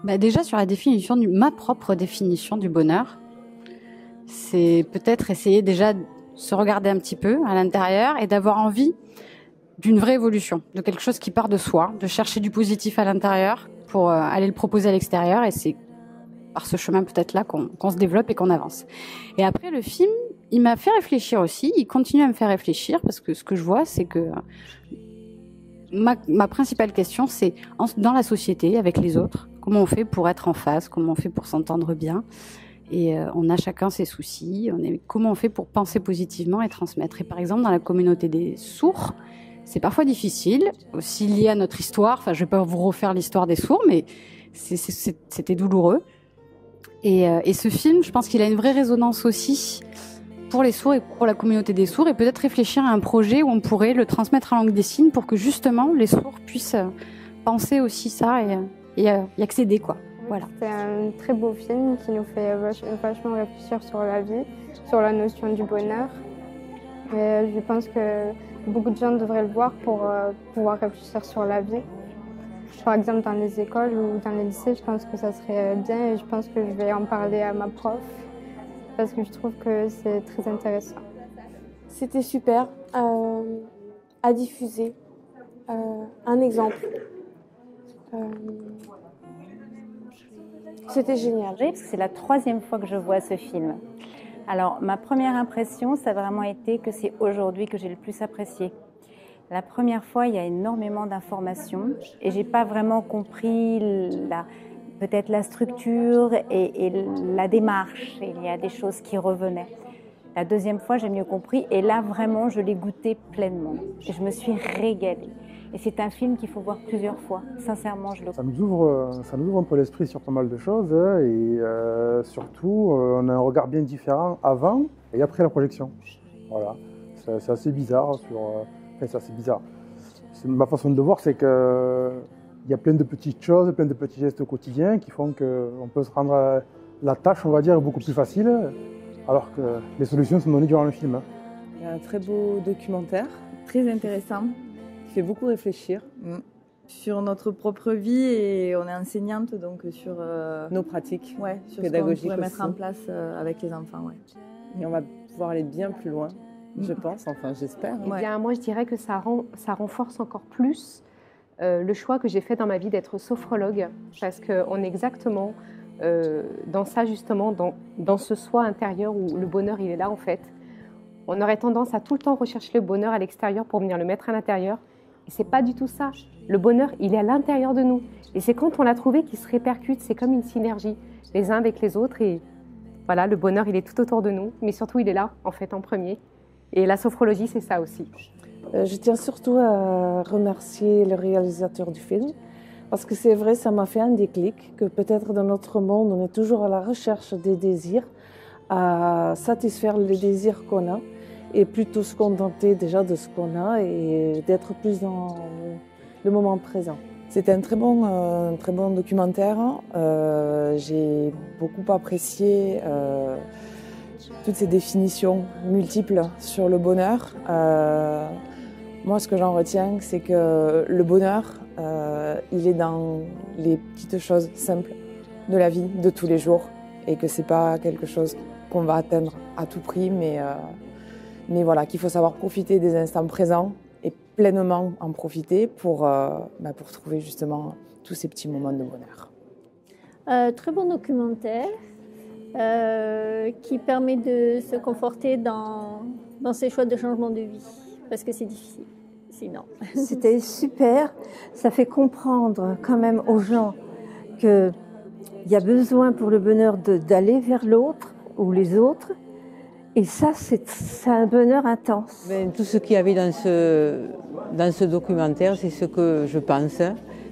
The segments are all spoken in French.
Bah déjà sur la définition ma propre définition du bonheur, c'est peut-être essayer déjà de se regarder un petit peu à l'intérieur et d'avoir envie d'une vraie évolution, de quelque chose qui part de soi, de chercher du positif à l'intérieur pour aller le proposer à l'extérieur, et c'est par ce chemin peut-être là qu'on se développe et qu'on avance. Et après le film, il m'a fait réfléchir aussi, il continue à me faire réfléchir, parce que ce que je vois, c'est que ma principale question, c'est dans la société, avec les autres, comment on fait pour être en phase, comment on fait pour s'entendre bien. Et on a chacun ses soucis, comment on fait pour penser positivement et transmettre. Et par exemple, dans la communauté des sourds, c'est parfois difficile, aussi lié à notre histoire. Enfin, je vais pas vous refaire l'histoire des sourds, mais c'était douloureux. Et ce film, je pense qu'il a une vraie résonance aussi pour les sourds et pour la communauté des sourds, et peut-être réfléchir à un projet où on pourrait le transmettre en langue des signes pour que justement les sourds puissent penser aussi ça et y accéder, quoi. Voilà. C'est un très beau film qui nous fait vachement réfléchir sur la vie, sur la notion du bonheur. Et je pense que beaucoup de gens devraient le voir pour pouvoir réfléchir sur la vie. Par exemple, dans les écoles ou dans les lycées, je pense que ça serait bien, et je pense que je vais en parler à ma prof parce que je trouve que c'est très intéressant. C'était super à diffuser. Un exemple. C'était génial. Parce que c'est la 3e fois que je vois ce film. Alors, ma première impression, ça a vraiment été que c'est aujourd'hui que j'ai le plus apprécié. La première fois, il y a énormément d'informations et j'ai pas vraiment compris peut-être la structure et la démarche. Et il y a des choses qui revenaient. La 2e fois, j'ai mieux compris, et là, vraiment, je l'ai goûté pleinement. Et je me suis régalée. Et c'est un film qu'il faut voir plusieurs fois. Sincèrement, je le crois. Ça nous ouvre un peu l'esprit sur pas mal de choses, et surtout, on a un regard bien différent avant et après la projection. Voilà, c'est assez bizarre. C'est assez bizarre. Ma façon de voir, c'est que il y a plein de petites choses, plein de petits gestes quotidiens qui font qu'on peut se rendre la tâche, on va dire, beaucoup plus facile, alors que les solutions sont données durant le film. Il y a un très beau documentaire, très intéressant, qui fait beaucoup réfléchir sur notre propre vie, et on est enseignante donc sur nos pratiques sur pédagogiques, ce qu'on pourrait mettre aussi en place avec les enfants. Ouais. Et on va pouvoir aller bien plus loin, je pense, enfin j'espère. Eh bien, moi je dirais que ça renforce encore plus le choix que j'ai fait dans ma vie d'être sophrologue, parce qu'on est exactement dans ça justement, dans ce soi intérieur où le bonheur il est là en fait. On aurait tendance à tout le temps rechercher le bonheur à l'extérieur pour venir le mettre à l'intérieur, et c'est pas du tout ça. Le bonheur il est à l'intérieur de nous, et c'est quand on l'a trouvé qu'il se répercute, c'est comme une synergie les uns avec les autres, et voilà, le bonheur il est tout autour de nous, mais surtout il est là en fait en premier, et la sophrologie c'est ça aussi. Je tiens surtout à remercier le réalisateur du film, parce que c'est vrai, ça m'a fait un déclic, que peut-être dans notre monde, on est toujours à la recherche des désirs, à satisfaire les désirs qu'on a, et plutôt se contenter déjà de ce qu'on a et d'être plus dans le moment présent. C'était un très bon documentaire. J'ai beaucoup apprécié toutes ces définitions multiples sur le bonheur. Moi, ce que j'en retiens, c'est que le bonheur, il est dans les petites choses simples de la vie, de tous les jours, et que c'est pas quelque chose qu'on va atteindre à tout prix, mais voilà, qu'il faut savoir profiter des instants présents et pleinement en profiter pour trouver justement tous ces petits moments de bonheur. Très bon documentaire qui permet de se conforter dans ses choix de changement de vie, parce que c'est difficile. Sinon. C'était super, ça fait comprendre quand même aux gens qu'il y a besoin pour le bonheur d'aller vers l'autre ou les autres, et ça c'est un bonheur intense. Ben, tout ce qu'il y avait dans ce documentaire, c'est ce que je pense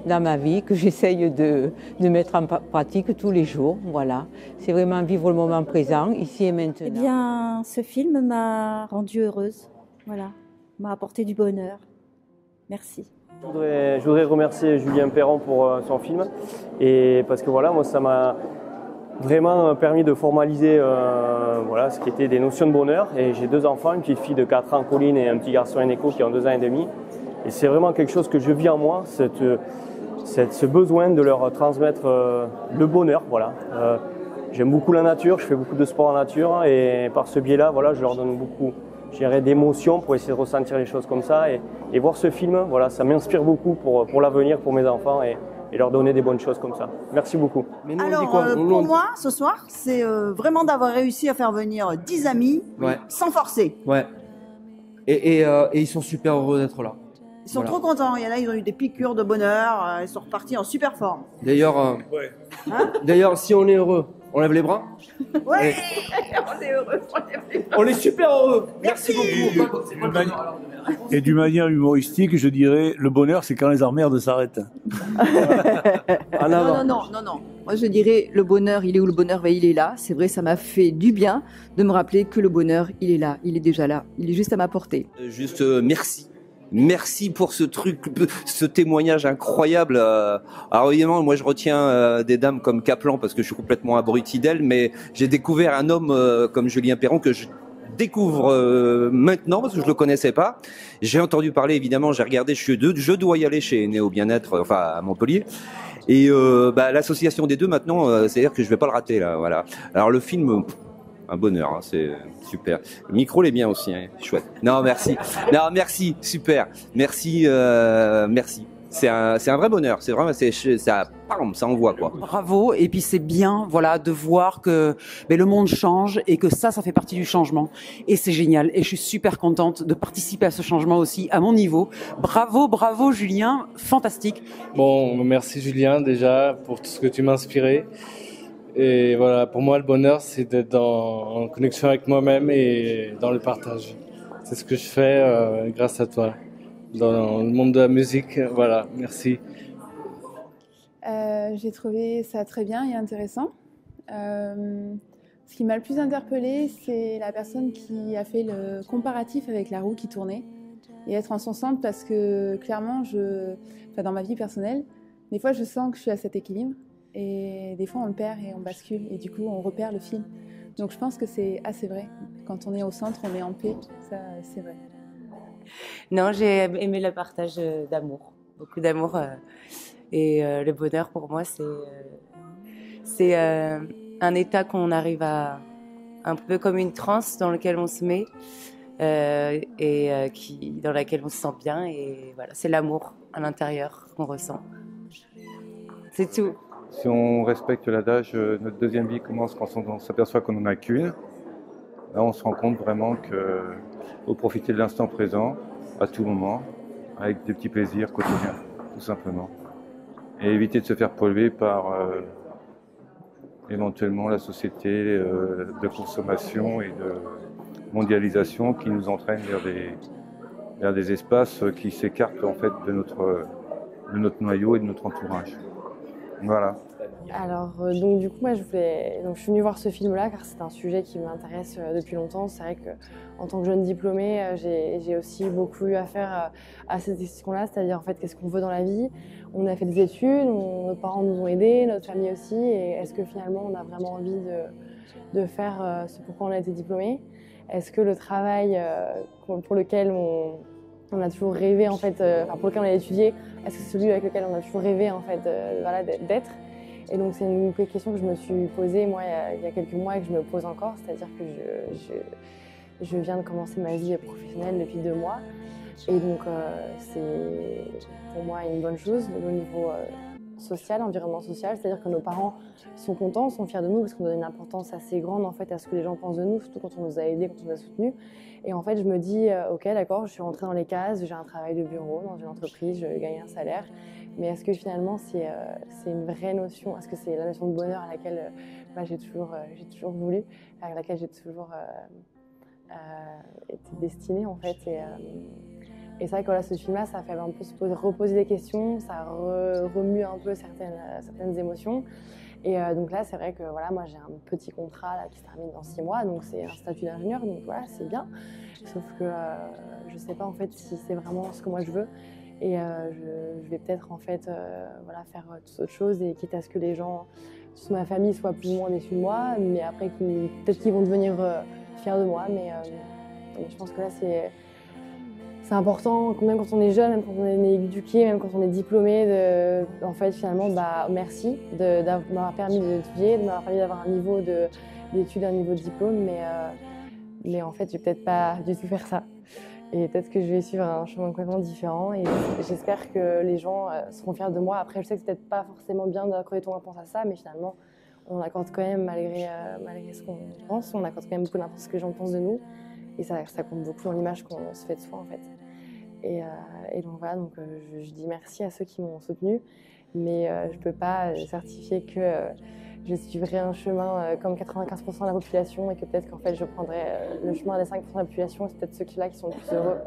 dans ma vie, que j'essaye de mettre en pratique tous les jours. Voilà, c'est vraiment vivre le moment présent, ici et maintenant. Eh bien, ce film m'a rendue heureuse, voilà, m'a apporté du bonheur. Merci. Je voudrais remercier Julien Perron pour son film, et parce que voilà, moi ça m'a vraiment permis de formaliser ce qui était des notions de bonheur. Et j'ai 2 enfants, une petite fille de 4 ans, Colline, et un petit garçon Eneko qui ont 2 ans et demi. Et c'est vraiment quelque chose que je vis en moi, ce besoin de leur transmettre le bonheur. Voilà. J'aime beaucoup la nature, je fais beaucoup de sport en nature et par ce biais-là, voilà, je leur donne beaucoup d'émotions pour essayer de ressentir les choses comme ça. Et voir ce film, voilà, ça m'inspire beaucoup pour l'avenir, pour mes enfants et leur donner des bonnes choses comme ça. Merci beaucoup. Mais nous, alors, pour moi, ce soir, c'est vraiment d'avoir réussi à faire venir 10 amis sans forcer. Ouais. Et ils sont super heureux d'être là. Ils sont trop contents. Il y en a, ils ont eu des piqûres de bonheur. Ils sont repartis en super forme. D'ailleurs, d'ailleurs, si on est heureux, on lève les bras. Ouais, on est heureux. On est super heureux. Merci beaucoup. Et d'une manière humoristique, je dirais, le bonheur, c'est quand les emmerdes s'arrêtent. Non. Moi, je dirais, le bonheur, il est où le bonheur? Il est là. C'est vrai, ça m'a fait du bien de me rappeler que le bonheur, il est là. Il est déjà là. Il est juste à ma portée. Juste merci. Merci pour ce truc, ce témoignage incroyable. Alors évidemment, moi je retiens des dames comme Kaplan parce que je suis complètement abruti d'elle, mais j'ai découvert un homme comme Julien Perron que je découvre maintenant parce que je le connaissais pas. J'ai entendu parler, évidemment, j'ai regardé, je dois y aller chez Néo Bien-être, enfin à Montpellier. Et l'association des deux maintenant, c'est-à-dire que je vais pas le rater là. Voilà. Alors le film. Un bonheur, hein, c'est super. Le micro l'est bien aussi, hein, chouette. Non, merci. Non, merci, super. Merci, merci. C'est un vrai bonheur. C'est vraiment, ça envoie quoi. Bravo. Et puis c'est bien, voilà, de voir que le monde change et que ça fait partie du changement. Et c'est génial. Et je suis super contente de participer à ce changement aussi à mon niveau. Bravo, bravo, Julien, fantastique. Bon, merci Julien déjà pour tout ce que tu m'as inspiré. Et voilà, pour moi, le bonheur, c'est d'être en connexion avec moi-même et dans le partage. C'est ce que je fais grâce à toi, dans le monde de la musique. Voilà, merci. J'ai trouvé ça très bien et intéressant. Ce qui m'a le plus interpellée, c'est la personne qui a fait le comparatif avec la roue qui tournait et être en son centre parce que clairement, dans ma vie personnelle, des fois, je sens que je suis à cet équilibre. Et des fois, on le perd et on bascule. Et du coup, on repère le fil. Donc, je pense que c'est assez vrai. Quand on est au centre, on est en paix. Ça, c'est vrai. Non, j'ai aimé le partage d'amour. Beaucoup d'amour. Et le bonheur, pour moi, c'est un état qu'on arrive à... Un peu comme une transe dans laquelle on se met. Dans laquelle on se sent bien. Et voilà, c'est l'amour à l'intérieur qu'on ressent. C'est tout. Si on respecte l'adage, notre deuxième vie commence quand on s'aperçoit qu'on n'en a qu'une. Là, on se rend compte vraiment qu'il faut profiter de l'instant présent, à tout moment, avec des petits plaisirs quotidiens, tout simplement. Et éviter de se faire polluer par éventuellement la société de consommation et de mondialisation qui nous entraîne vers des espaces qui s'écartent en fait de notre noyau et de notre entourage. Voilà. Alors, donc du coup, moi, je suis venue voir ce film-là car c'est un sujet qui m'intéresse depuis longtemps. C'est vrai qu'en tant que jeune diplômée, j'ai aussi beaucoup eu affaire à cette question-là, c'est-à-dire en fait, qu'est-ce qu'on veut dans la vie? On a fait des études, nos parents nous ont aidés, notre famille aussi, et est-ce que finalement, on a vraiment envie de faire ce pourquoi on a été diplômé? Est-ce que le travail pour lequel on a toujours rêvé en fait, pour lequel on a étudié, est-ce que c'est celui avec lequel on a toujours rêvé en fait, d'être? Et donc c'est une question que je me suis posée moi il y a quelques mois et que je me pose encore, c'est-à-dire que je viens de commencer ma vie professionnelle depuis 2 mois et donc c'est pour moi une bonne chose au niveau social, environnement social, c'est-à-dire que nos parents sont contents, sont fiers de nous parce qu'on donne une importance assez grande en fait à ce que les gens pensent de nous, surtout quand on nous a aidés, quand on nous a soutenus. Et en fait, je me dis, ok, d'accord, je suis rentrée dans les cases, j'ai un travail de bureau dans une entreprise, je gagne un salaire, mais est-ce que finalement c'est une vraie notion, est-ce que c'est la notion de bonheur à laquelle j'ai toujours voulu, à laquelle j'ai toujours été destinée en fait. Et c'est vrai que voilà, ce film-là, ça fait un peu reposer des questions, ça remue un peu certaines émotions. Et donc là, c'est vrai que voilà, moi j'ai un petit contrat là, qui se termine dans 6 mois, donc c'est un statut d'ingénieur, donc voilà, c'est bien. Sauf que je ne sais pas en fait si c'est vraiment ce que moi je veux. Et je vais peut-être en fait voilà, faire toute autre chose, et quitte à ce que les gens, toute ma famille, soient plus ou moins déçus de moi, mais après peut-être qu'ils vont devenir fiers de moi. Mais je pense que là, c'est important, même quand on est jeune, même quand on est éduqué, même quand on est diplômé, en fait, finalement, merci de m'avoir permis d'étudier, de m'avoir permis d'avoir un niveau d'études, un niveau de diplôme, mais en fait, je vais peut-être pas du tout faire ça. Et peut-être que je vais suivre un chemin complètement différent et j'espère que les gens seront fiers de moi. Après, je sais que c'est peut-être pas forcément bien d'accorder ton importance à ça, mais finalement, on accorde quand même, malgré ce qu'on pense, on accorde quand même beaucoup d'importance à ce que les gens pensent de nous. Et ça compte beaucoup dans l'image qu'on se fait de soi, en fait. Et donc voilà, je dis merci à ceux qui m'ont soutenue, mais je ne peux pas certifier que je suivrai un chemin comme 95% de la population et que peut-être qu'en fait je prendrai le chemin des 5% de la population et c'est peut-être ceux-là qui sont le plus heureux.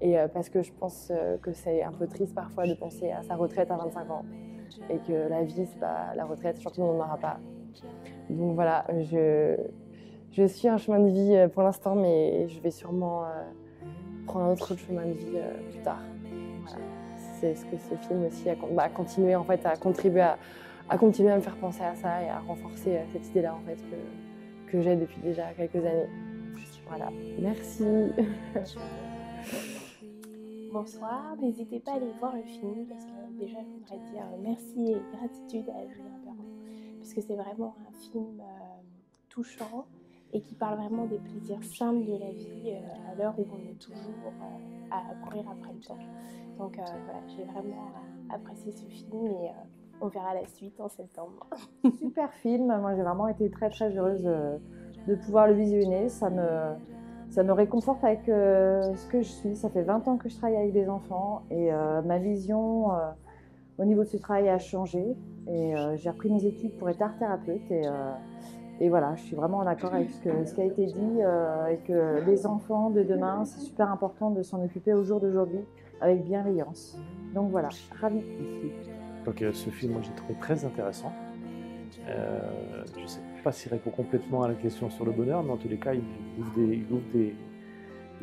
Et parce que je pense que c'est un peu triste parfois de penser à sa retraite à 25 ans et que la vie, c'est pas la retraite, surtout on n'en aura pas. Donc voilà, je suis un chemin de vie pour l'instant, mais je vais sûrement prendre un autre chemin de vie plus tard. Voilà. C'est ce que ce film aussi a continué en fait, à contribuer à continuer à me faire penser à ça et à renforcer cette idée-là en fait que j'ai depuis déjà quelques années. Voilà, merci. Bonsoir, n'hésitez pas à aller voir le film parce que déjà je voudrais dire merci et gratitude à Julien Perron parce que c'est vraiment un film touchant et qui parle vraiment des plaisirs simples de la vie à l'heure où on est toujours à courir après le temps. Donc voilà, j'ai vraiment apprécié ce film et on verra la suite en septembre. Super film, moi j'ai vraiment été très très heureuse de pouvoir le visionner. Ça me réconforte avec ce que je suis. Ça fait 20 ans que je travaille avec des enfants et ma vision au niveau de ce travail a changé. Et j'ai repris mes études pour être art thérapeute et voilà, je suis vraiment en accord avec ce qui a été dit et que les enfants de demain, c'est super important de s'en occuper au jour d'aujourd'hui avec bienveillance. Donc voilà, ravie. Donc ce film, moi j'ai trouvé très intéressant. Je ne sais pas s'il répond complètement à la question sur le bonheur, mais en tous les cas, il ouvre des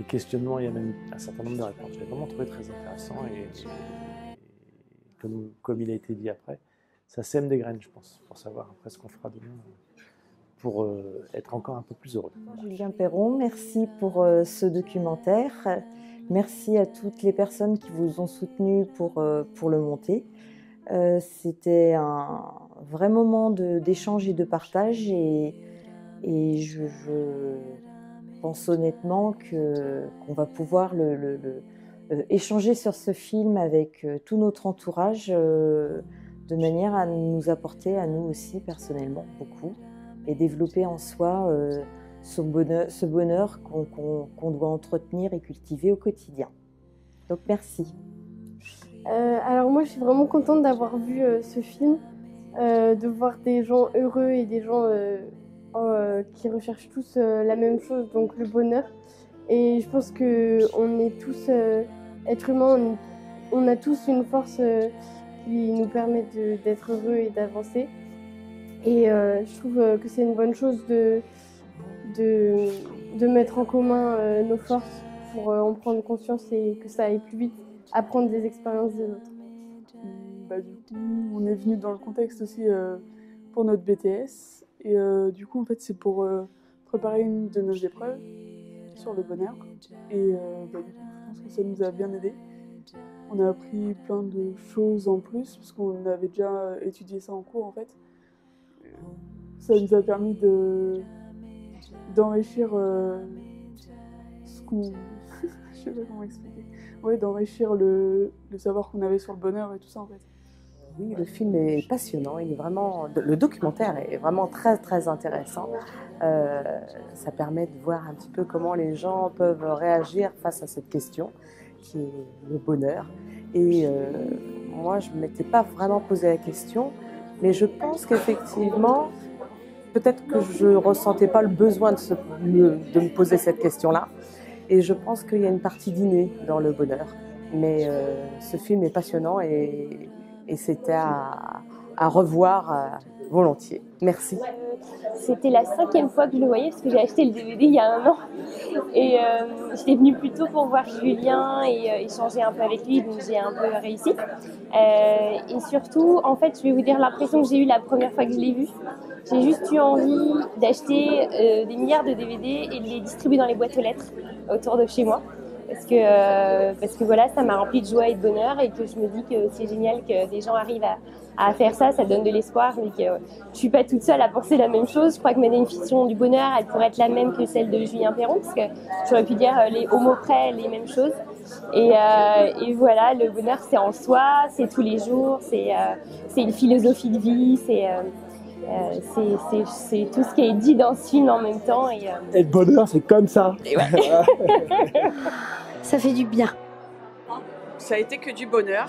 questionnements, il y a même un certain nombre de réponses. Je l'ai vraiment trouvé très intéressant et comme il a été dit après, ça sème des graines, je pense, pour savoir après ce qu'on fera demain, pour être encore un peu plus heureux. Julien Perron, merci pour ce documentaire. Merci à toutes les personnes qui vous ont soutenu pour le monter. C'était un vrai moment d'échange et de partage et je pense honnêtement qu'on va pouvoir échanger sur ce film avec tout notre entourage de manière à nous apporter à nous aussi personnellement beaucoup et développer en soi ce bonheur qu'on doit entretenir et cultiver au quotidien. Donc merci. Alors moi je suis vraiment contente d'avoir vu ce film, de voir des gens heureux et des gens qui recherchent tous la même chose, donc le bonheur. Et je pense qu'on est tous êtres humains, on a tous une force qui nous permet d'être heureux et d'avancer. Et je trouve que c'est une bonne chose de mettre en commun nos forces pour en prendre conscience et que ça aille plus vite. Apprendre des expériences des autres. Du coup, on est venu dans le contexte aussi pour notre BTS. Et du coup, en fait, c'est pour préparer une de nos épreuves sur le bonheur. Et du coup, je pense que ça nous a bien aidé. On a appris plein de choses en plus, parce qu'on avait déjà étudié ça en cours, en fait. Ça nous a permis d'enrichir ce qu'on... Je sais pas comment expliquer. Oui, d'enrichir le savoir qu'on avait sur le bonheur et tout ça en fait. Oui, le film est passionnant, il est vraiment, le documentaire est vraiment très très intéressant. Ça permet de voir un petit peu comment les gens peuvent réagir face à cette question qui est le bonheur. Et moi, je ne m'étais pas vraiment posé la question, mais je pense qu'effectivement, peut-être que je ne ressentais pas le besoin de me poser cette question-là. Et je pense qu'il y a une partie d'inné dans le bonheur. Mais ce film est passionnant et c'était à revoir volontiers. Merci. C'était la 5e fois que je le voyais parce que j'ai acheté le DVD il y a 1 an. Et j'étais venue plus tôt pour voir Julien et échanger un peu avec lui, donc j'ai un peu réussi. Et surtout, en fait, je vais vous dire l'impression que j'ai eue la première fois que je l'ai vu. J'ai juste eu envie d'acheter des milliards de DVD et de les distribuer dans les boîtes aux lettres autour de chez moi. parce que voilà, ça m'a rempli de joie et de bonheur et que je me dis que c'est génial que des gens arrivent à faire ça, ça donne de l'espoir. Je me dis que je suis pas toute seule à penser la même chose. Je crois que ma définition du bonheur, elle pourrait être la même que celle de Julien Perron, parce que j'aurais pu dire au mot près les mêmes choses. Et voilà, le bonheur c'est en soi, c'est tous les jours, c'est une philosophie de vie, c'est tout ce qui est dit dans ce film en même temps. Et le bonheur, c'est comme ça. Et ouais. Ça fait du bien. Ça a été que du bonheur.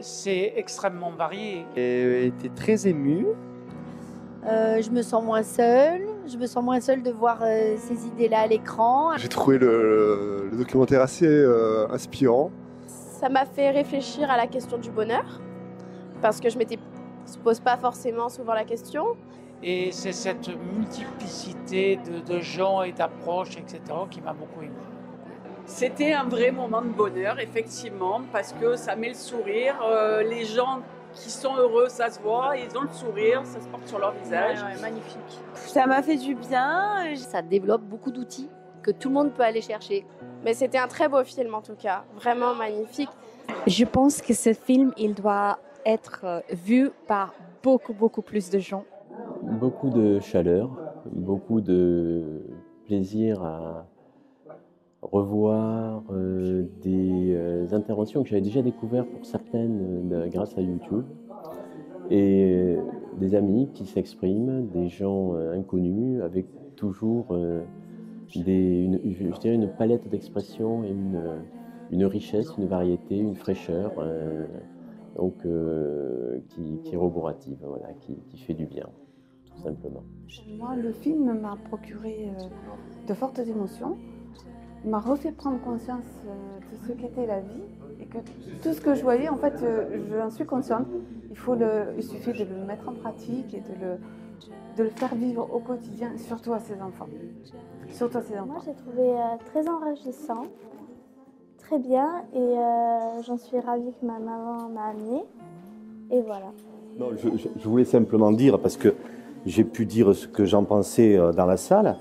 C'est extrêmement varié. J'ai été très ému. Je me sens moins seule. Je me sens moins seule de voir ces idées-là à l'écran. J'ai trouvé le documentaire assez inspirant. Ça m'a fait réfléchir à la question du bonheur, parce que je ne pose pas forcément souvent la question. Et c'est cette multiplicité de gens et d'approches, etc., qui m'a beaucoup ému. C'était un vrai moment de bonheur, effectivement, parce que ça met le sourire. Les gens qui sont heureux, ça se voit, ils ont le sourire, ça se porte sur leur visage. Ouais, magnifique. Ça m'a fait du bien. Ça développe beaucoup d'outils que tout le monde peut aller chercher. Mais c'était un très beau film en tout cas, vraiment magnifique. Je pense que ce film, il doit être vu par beaucoup plus de gens. Beaucoup de chaleur, beaucoup de plaisir à revoir des interventions que j'avais déjà découvertes pour certaines grâce à YouTube, et des amis qui s'expriment, des gens inconnus, avec toujours je dirais une palette d'expressions et une richesse, une variété, une fraîcheur, donc qui est roborative, voilà, qui fait du bien, tout simplement. Moi, le film m'a procuré de fortes émotions. Il m'a refait prendre conscience de ce qu'était la vie et que tout ce que je voyais, en fait, j'en suis consciente. Il suffit de le mettre en pratique et de le faire vivre au quotidien, surtout à ses enfants. Moi, j'ai trouvé très enrichissant, très bien, et j'en suis ravie que ma maman m'a amenée. Et voilà. Non, je voulais simplement dire, parce que j'ai pu dire ce que j'en pensais dans la salle,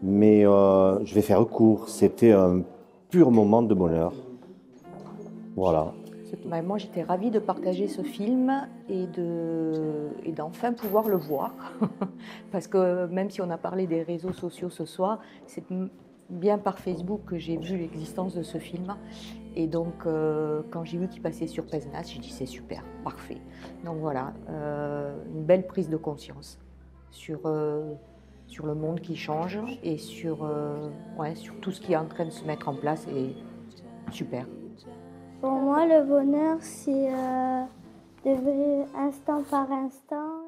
mais je vais faire court. C'était un pur moment de bonheur. Voilà. Moi, j'étais ravie de partager ce film et d'enfin pouvoir le voir. Parce que même si on a parlé des réseaux sociaux ce soir, c'est bien par Facebook que j'ai vu l'existence de ce film. Et donc, quand j'ai vu qu'il passait sur Pesnas, j'ai dit c'est super, parfait. Donc voilà, une belle prise de conscience sur le monde qui change et sur tout ce qui est en train de se mettre en place. Et super. Pour moi, le bonheur, c'est de vivre instant par instant.